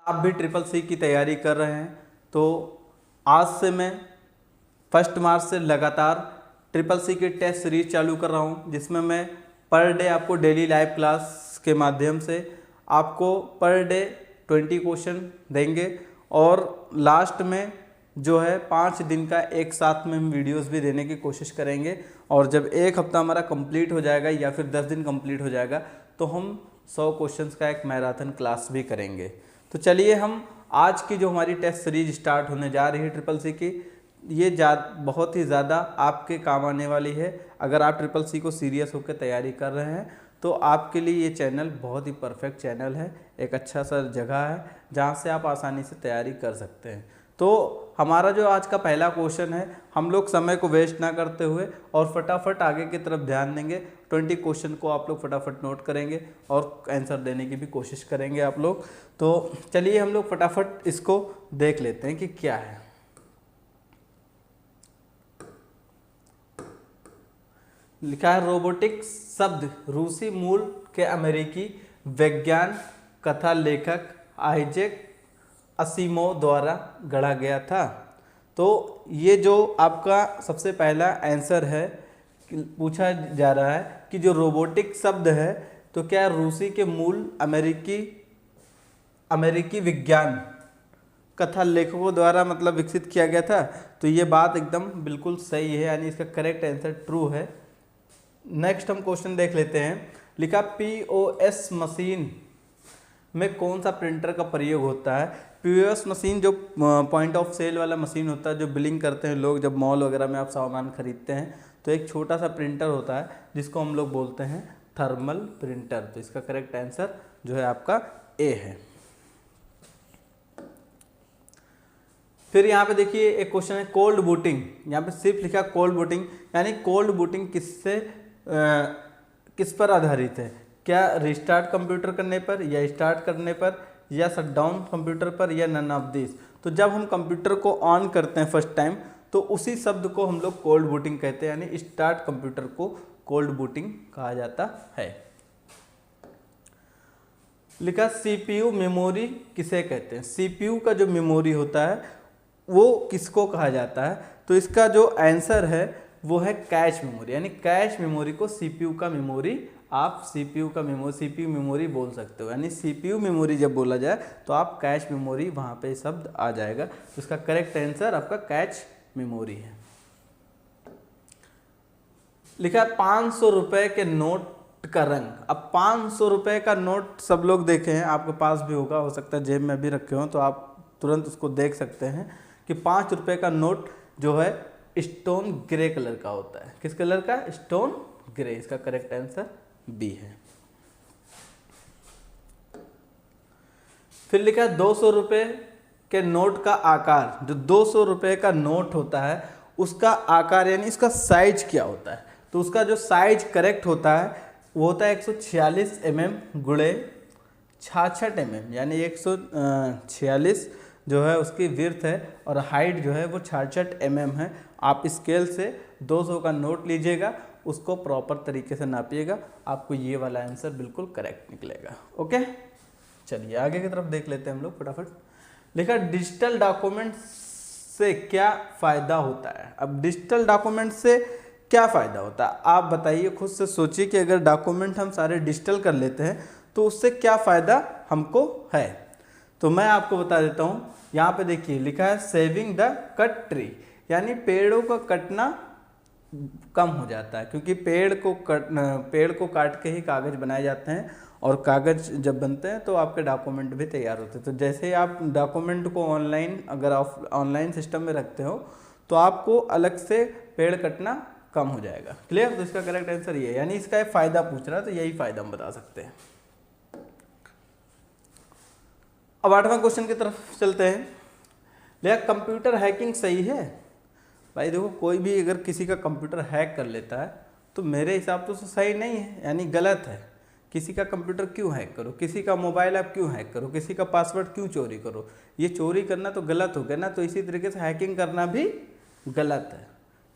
आप भी triple C की तैयारी कर रहे हैं तो आज से मैं 1 मार्च से लगातार ट्रिपल सी की टेस्ट सीरीज चालू कर रहा हूं, जिसमें मैं पर डे आपको डेली लाइव क्लास के माध्यम से आपको पर डे 20 क्वेश्चन देंगे और लास्ट में जो है 5 दिन का एक साथ में हम वीडियोस भी देने की कोशिश करेंगे। और जब एक हफ्ता हमारा कंप्लीट हो जाएगा या फिर 10 दिन कंप्लीट हो जाएगा तो हम 100 क्वेश्चंस का एक मैराथन क्लास भी करेंगे। तो चलिए हम आज की जो हमारी टेस्ट सीरीज स्टार्ट होने जा रही है ट्रिपल सी की, ये बहुत ही ज़्यादा आपके काम आने वाली है। अगर आप ट्रिपल सी को सीरियस होकर तैयारी कर रहे हैं तो आपके लिए ये चैनल बहुत ही परफेक्ट चैनल है, एक अच्छा सा जगह है जहाँ से आप आसानी से तैयारी कर सकते हैं। तो हमारा जो आज का पहला क्वेश्चन है, हम लोग समय को वेस्ट ना करते हुए और फटाफट आगे की तरफ ध्यान देंगे। 20 क्वेश्चन को आप लोग फटाफट नोट करेंगे और आंसर देने की भी कोशिश करेंगे आप लोग। तो चलिए हम लोग फटाफट इसको देख लेते हैं कि क्या है। लिखा है रोबोटिक्स शब्द रूसी मूल के अमेरिकी वैज्ञान कथा लेखक आइजैक असीमोव द्वारा गढ़ा गया था। तो ये जो आपका सबसे पहला आंसर है, पूछा जा रहा है कि जो रोबोटिक शब्द है तो क्या रूसी के मूल अमेरिकी विज्ञान कथा लेखकों द्वारा मतलब विकसित किया गया था। तो ये बात एकदम बिल्कुल सही है, यानी इसका करेक्ट आंसर ट्रू है। नेक्स्ट हम क्वेश्चन देख लेते हैं। लिखा पीओएस मशीन में कौन सा प्रिंटर का प्रयोग होता है। पीओएस मशीन जो पॉइंट ऑफ सेल वाला मशीन होता है, जो बिलिंग करते हैं लोग, जब मॉल वगैरह में आप सामान खरीदते हैं तो एक छोटा सा प्रिंटर होता है जिसको हम लोग बोलते हैं थर्मल प्रिंटर। तो इसका करेक्ट आंसर जो है आपका ए है। फिर यहाँ पे देखिए एक क्वेश्चन है कोल्ड बूटिंग। यहाँ पे सिर्फ लिखा कोल्ड बूटिंग, यानी कोल्ड बूटिंग किस पर आधारित है। क्या रिस्टार्ट कंप्यूटर करने पर या स्टार्ट करने पर या शटडाउन कंप्यूटर पर या नन ऑफ दिस। तो जब हम कंप्यूटर को ऑन करते हैं फर्स्ट टाइम तो उसी शब्द को हम लोग कोल्ड बूटिंग कहते हैं, यानी स्टार्ट कंप्यूटर को कोल्ड बूटिंग कहा जाता है। लिखा सीपीयू मेमोरी किसे कहते हैं। सीपीयू का जो मेमोरी होता है वो किसको कहा जाता है। तो इसका जो आंसर है वो है कैश मेमोरी, यानी कैश मेमोरी को सीपीयू का मेमोरी, आप सीपीयू मेमोरी बोल सकते हो। यानी सीपीयू मेमोरी जब बोला जाए तो आप कैश मेमोरी, वहाँ पे शब्द आ जाएगा। तो इसका करेक्ट आंसर आपका कैश मेमोरी है। लिखा है 500 रुपए के नोट का रंग। अब 500 रुपए का नोट सब लोग देखे हैं, आपके पास भी होगा, हो सकता है जेब में भी रखे हो, तो आप तुरंत उसको देख सकते हैं कि 5 रुपए का नोट जो है स्टोन ग्रे कलर का होता है। किस कलर का? Stone grey. इसका करेक्ट आंसर बी है। फिर लिखा है 200 रुपए के नोट का आकार। जो 200 रुपए का नोट होता है उसका आकार यानी इसका साइज क्या होता है। तो उसका जो साइज करेक्ट होता है वो होता है 146 mm गुणे 66 mm, यानी 146 जो है उसकी विड्थ है और हाइट जो है वो 66 mm है। आप स्केल से 200 का नोट लीजिएगा, उसको प्रॉपर तरीके से नापिएगा, आपको ये वाला आंसर बिल्कुल करेक्ट निकलेगा। ओके, चलिए आगे की तरफ देख लेते हैं हम लोग फटाफट। लिखा डिजिटल डॉक्यूमेंट से क्या फ़ायदा होता है। अब डिजिटल डॉक्यूमेंट से क्या फ़ायदा होता है आप बताइए, खुद से सोचिए कि अगर डॉक्यूमेंट हम सारे डिजिटल कर लेते हैं तो उससे क्या फ़ायदा हमको है। तो मैं आपको बता देता हूँ। यहाँ पे देखिए लिखा है सेविंग द कट ट्री, यानी पेड़ों का कटना कम हो जाता है, क्योंकि पेड़ को काट के ही कागज़ बनाए जाते हैं और कागज़ जब बनते हैं तो आपके डॉक्यूमेंट भी तैयार होते हैं। तो जैसे ही आप डॉक्यूमेंट को अगर आप ऑनलाइन सिस्टम में रखते हो तो आपको अलग से पेड़ कटना कम हो जाएगा। क्लियर? तो इसका करेक्ट आंसर ये है, यानी इसका एक फ़ायदा पूछ रहा है तो यही फ़ायदा हम बता सकते हैं। अब 8वां क्वेश्चन की तरफ चलते हैं। लिया कंप्यूटर हैकिंग सही है। भाई देखो, कोई भी अगर किसी का कंप्यूटर हैक कर लेता है तो मेरे हिसाब से सही नहीं है, यानी गलत है। किसी का कंप्यूटर क्यों हैक करो, किसी का मोबाइल ऐप क्यों हैक करो, किसी का पासवर्ड क्यों चोरी करो। ये चोरी करना तो गलत हो गया ना, तो इसी तरीके से हैकिंग करना भी गलत है।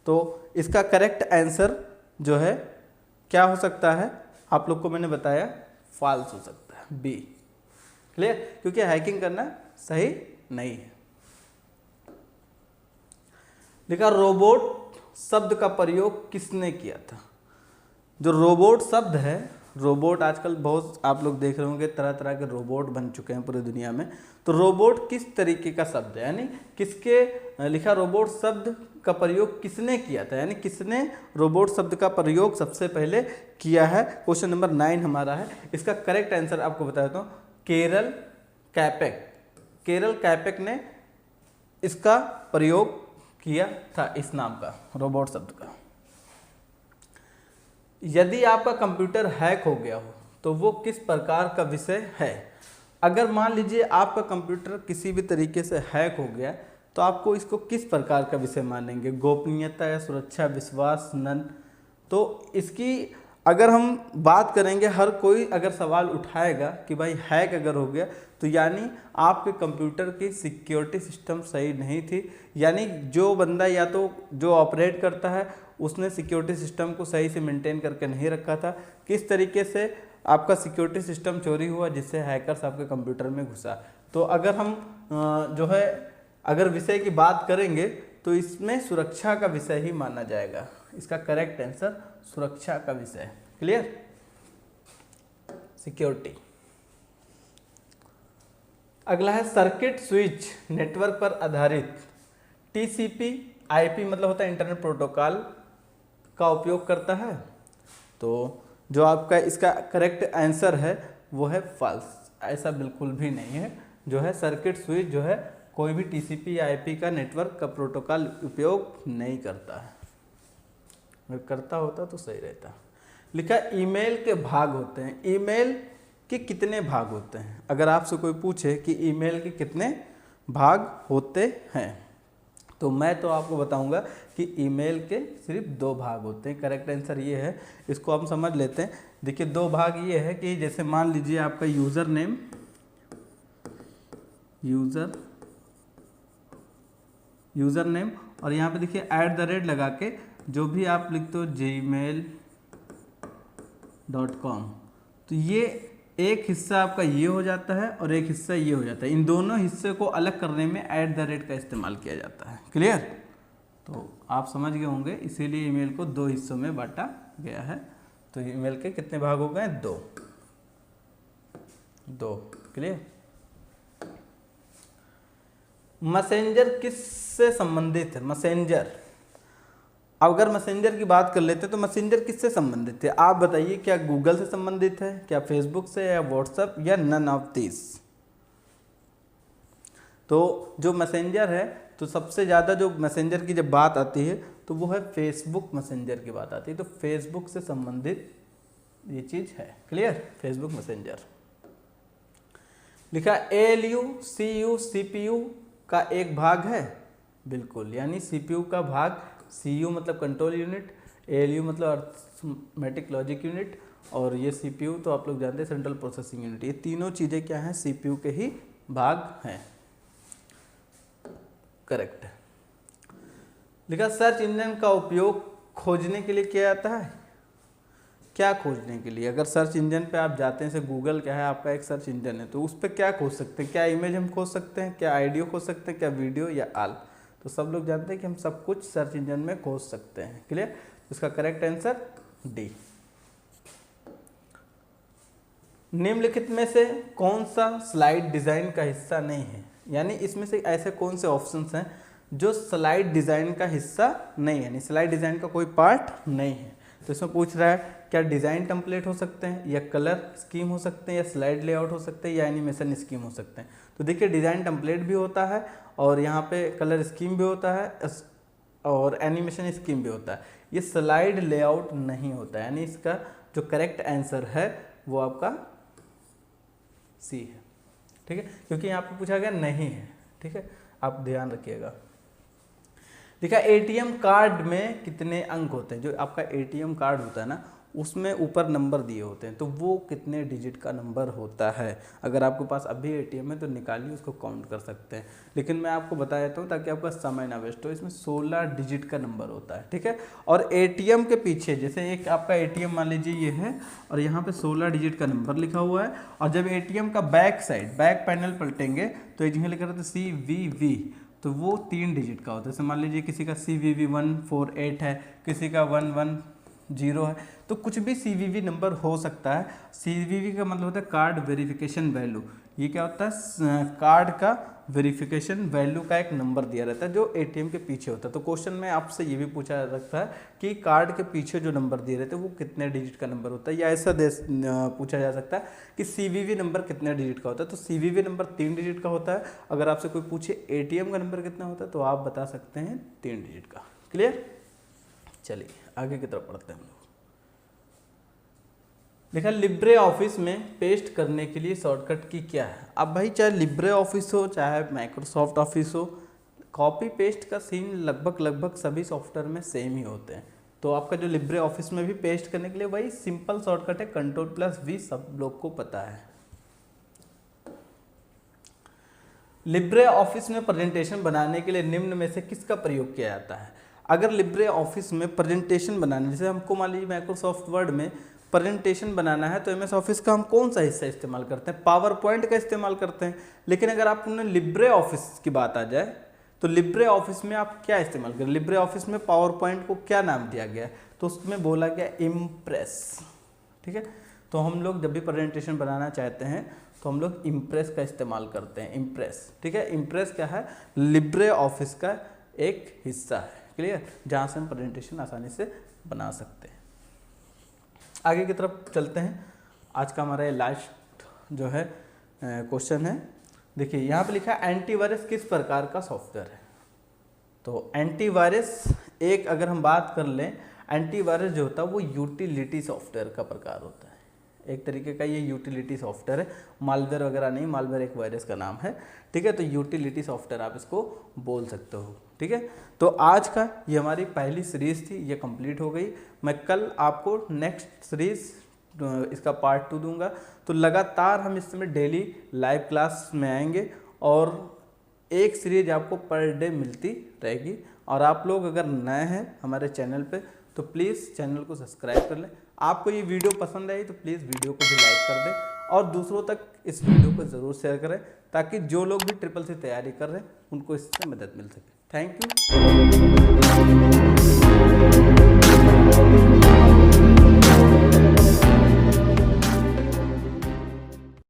तो इसका करेक्ट आंसर जो है क्या हो सकता है, आप लोग को मैंने बताया फॉल्स हो सकता है, बी। क्लियर, क्योंकि हैकिंग करना सही नहीं है। लिखा रोबोट शब्द का प्रयोग किसने किया था। जो रोबोट शब्द है, रोबोट आजकल बहुत आप लोग देख रहे होंगे, तरह तरह के रोबोट बन चुके हैं पूरी दुनिया में। तो रोबोट किस तरीके का शब्द है, यानी किसके लिखा रोबोट शब्द का प्रयोग किसने किया था, यानी किसने रोबोट शब्द का प्रयोग सबसे पहले किया है। क्वेश्चन नंबर 9 हमारा है। इसका करेक्ट आंसर आपको बता देता हूँ, केरल कैपेक। केरल कैपेक ने इसका प्रयोग किया था, इस नाम का, रोबोट शब्द का। यदि आपका कंप्यूटर हैक हो गया हो तो वो किस प्रकार का विषय है। अगर मान लीजिए आपका कंप्यूटर किसी भी तरीके से हैक हो गया तो आपको इसको किस प्रकार का विषय मानेंगे, गोपनीयता या सुरक्षा, विश्वास, नन। तो इसकी अगर हम बात करेंगे, हर कोई अगर सवाल उठाएगा कि भाई हैक अगर हो गया तो यानी आपके कंप्यूटर की सिक्योरिटी सिस्टम सही नहीं थी, यानी जो बंदा या तो जो ऑपरेट करता है उसने सिक्योरिटी सिस्टम को सही से मेंटेन करके नहीं रखा था। किस तरीके से आपका सिक्योरिटी सिस्टम चोरी हुआ जिससे हैकर्स आपके कंप्यूटर में घुसा। तो अगर हम जो है अगर विषय की बात करेंगे तो इसमें सुरक्षा का विषय ही माना जाएगा। इसका करेक्ट आंसर सुरक्षा का विषय। Clear, security. अगला है सर्किट स्विच नेटवर्क पर आधारित टीसीपी आईपी मतलब होता है इंटरनेट प्रोटोकॉल का उपयोग करता है। तो जो आपका इसका करेक्ट आंसर है वो है फॉल्स, ऐसा बिल्कुल भी नहीं है। जो है सर्किट स्विच जो है कोई भी टीसीपी या आईपी का नेटवर्क का प्रोटोकॉल उपयोग नहीं करता है, अगर करता होता तो सही रहता। लिखा ईमेल के भाग होते हैं। ईमेल के कितने भाग होते हैं। अगर आपसे कोई पूछे कि ईमेल के कितने भाग होते हैं तो मैं तो आपको बताऊंगा कि ईमेल के सिर्फ 2 भाग होते हैं। करेक्ट आंसर ये है, इसको हम समझ लेते हैं। देखिए 2 भाग ये है कि जैसे मान लीजिए आपका यूज़र नेम, यूज़र नेम और यहाँ पे देखिए @ लगा के जो भी आप लिखते हो gmail.com, तो ये एक हिस्सा आपका ये हो जाता है और एक हिस्सा ये हो जाता है। इन दोनों हिस्से को अलग करने में @ का इस्तेमाल किया जाता है। क्लियर, तो आप समझ गए होंगे, इसीलिए ईमेल को 2 हिस्सों में बांटा गया है। तो ईमेल के कितने भाग हो गए, 2। क्लियर। मैसेंजर किससे संबंधित है। मैसेंजर, अगर मैसेंजर की बात कर लेते हैं तो मैसेंजर किससे संबंधित है, आप बताइए। क्या गूगल से संबंधित है, क्या फेसबुक से, या व्हाट्सएप, या नन ऑफ दिस। तो जो मैसेंजर है तो सबसे ज़्यादा जो मैसेंजर की जब बात आती है तो वो है फेसबुक मैसेंजर की बात आती है। तो फेसबुक से संबंधित ये चीज़ है। Clear, Facebook messenger. लिखा ALU CU CPU का एक भाग है, बिल्कुल, यानी CPU का भाग, CU मतलब कंट्रोल यूनिट, ALU मतलब अर्थमेटिक लॉजिक यूनिट, और ये CPU तो आप लोग जानते हैं सेंट्रल प्रोसेसिंग यूनिट। ये तीनों चीज़ें क्या हैं, CPU के ही भाग हैं। करेक्ट है। लिखा सर्च इंजन का उपयोग खोजने के लिए किया जाता है। क्या खोजने के लिए, अगर सर्च इंजन पे आप जाते हैं, जैसे गूगल क्या है आपका एक सर्च इंजन है, तो उस पर क्या खोज सकते हैं, क्या इमेज हम खोज सकते हैं, क्या ऑडियो खोज सकते हैं, क्या वीडियो, या ऑल। तो सब लोग जानते हैं कि हम सब कुछ सर्च इंजन में खोज सकते हैं। क्लियर, इसका करेक्ट आंसर डी। निम्नलिखित में से कौन सा स्लाइड डिजाइन का हिस्सा नहीं है, यानी इसमें से ऐसे कौन से ऑप्शंस हैं जो स्लाइड डिजाइन का हिस्सा नहीं है, यानी स्लाइड डिजाइन का कोई पार्ट नहीं है। तो इसमें पूछ रहा है क्या डिज़ाइन टेम्पलेट हो सकते हैं, या कलर स्कीम हो सकते हैं, या स्लाइड लेआउट हो सकते हैं, या एनिमेशन स्कीम हो सकते हैं। तो देखिए डिज़ाइन टेम्पलेट भी होता है और यहाँ पे कलर स्कीम भी होता है और एनिमेशन स्कीम भी होता है। ये स्लाइड लेआउट नहीं होता है, यानी इसका जो करेक्ट आंसर है वो आपका सी है। ठीक है, क्योंकि यहाँ पे पूछा गया नहीं है। ठीक है, आप ध्यान रखिएगा। देखा एटीएम कार्ड में कितने अंक होते हैं, जो आपका एटीएम कार्ड होता है ना उसमें ऊपर नंबर दिए होते हैं, तो वो कितने डिजिट का नंबर होता है। अगर आपके पास अभी एटीएम है तो निकालिए, उसको काउंट कर सकते हैं, लेकिन मैं आपको बता देता हूँ ताकि आपका समय ना वेस्ट हो। इसमें 16 डिजिट का नंबर होता है, ठीक है। और एटीएम के पीछे, जैसे एक आपका एटीएम मान लीजिए ये है और यहाँ पे 16 डिजिट का नंबर लिखा हुआ है, और जब एटीएम का बैक साइड, बैक पैनल पलटेंगे तो यहाँ लिखा रहता है CVV, तो वो 3 डिजिट का होता है। जैसे मान लीजिए किसी का CVV 148 है, किसी का 110 है, तो कुछ भी CVV नंबर हो सकता है। CVV का मतलब होता है कार्ड वेरिफिकेशन वैल्यू। ये क्या होता है, कार्ड का वेरिफिकेशन वैल्यू का एक नंबर दिया रहता है जो एटीएम के पीछे होता है। तो क्वेश्चन में आपसे ये भी पूछा जा सकता है कि कार्ड के पीछे जो नंबर दिए रहते हैं वो कितने डिजिट का नंबर होता है, या ऐसा पूछा जा सकता है कि CVV नंबर कितने डिजिट का होता है। तो CVV नंबर 3 डिजिट का होता है। अगर आपसे कोई पूछे एटीएम का नंबर कितना होता है तो आप बता सकते हैं 3 डिजिट का। क्लियर? चलिए आगे की तरफ बढ़ते हैं हम लोग। देखा लिब्रे ऑफिस में पेस्ट करने के लिए शॉर्टकट की क्या है। अब भाई चाहे लिब्रे ऑफिस हो चाहे माइक्रोसॉफ्ट ऑफिस हो, कॉपी पेस्ट का सीन लगभग सभी सॉफ्टवेयर में सेम ही होते हैं। तो आपका जो लिब्रे ऑफिस में भी पेस्ट करने के लिए वही सिंपल शॉर्टकट है, Ctrl+V, सब लोग को पता है। लिब्रे ऑफिस में प्रेजेंटेशन बनाने के लिए निम्न में से किसका प्रयोग किया जाता है। अगर लिब्रे ऑफिस में प्रेजेंटेशन बनाने, जैसे हमको मान लीजिए माइक्रोसॉफ्ट वर्ड में प्रेजेंटेशन बनाना है तो MS ऑफिस का हम कौन सा हिस्सा इस्तेमाल करते हैं, पावर पॉइंट का इस्तेमाल करते हैं। लेकिन अगर आप लिब्रे ऑफिस की बात आ जाए तो लिब्रे ऑफिस में आप क्या इस्तेमाल करें। लिब्रे ऑफिस में पावर पॉइंट को क्या नाम दिया गया है, तो उसमें बोला गया इम्प्रेस, ठीक है। तो हम लोग जब भी प्रेजेंटेशन बनाना चाहते हैं तो हम लोग इम्प्रेस का इस्तेमाल करते हैं, इम्प्रेस, ठीक है। इम्प्रेस क्या है, लिब्रे ऑफिस का एक हिस्सा है, क्लियर, जहाँ से हम प्रेजेंटेशन आसानी से बना सकते हैं। आगे की तरफ चलते हैं। आज का हमारा लास्ट जो है क्वेश्चन है, देखिए यहाँ पे लिखा है एंटीवायरस किस प्रकार का सॉफ्टवेयर है। तो एंटीवायरस एक अगर हम बात कर लें, एंटीवायरस जो होता है वो यूटिलिटी सॉफ्टवेयर का प्रकार होता है, एक तरीके का ये यूटिलिटी सॉफ्टवेयर है, मालवेयर वगैरह नहीं, मालवेयर एक वायरस का नाम है, ठीक है। तो यूटिलिटी सॉफ्टवेयर आप इसको बोल सकते हो, ठीक है। तो आज का ये हमारी पहली सीरीज़ थी, ये कंप्लीट हो गई। मैं कल आपको नेक्स्ट सीरीज़ इसका पार्ट 2 दूंगा। तो लगातार हम इसमें डेली लाइव क्लास में आएंगे और एक सीरीज आपको पर डे मिलती रहेगी। और आप लोग अगर नए हैं हमारे चैनल पे तो प्लीज़ चैनल को सब्सक्राइब कर लें। आपको ये वीडियो पसंद आई तो प्लीज़ वीडियो को भी लाइक कर दें और दूसरों तक इस वीडियो को ज़रूर शेयर करें ताकि जो लोग भी ट्रिपल सी तैयारी कर रहे हैं उनको इससे मदद मिल सके। Thank you.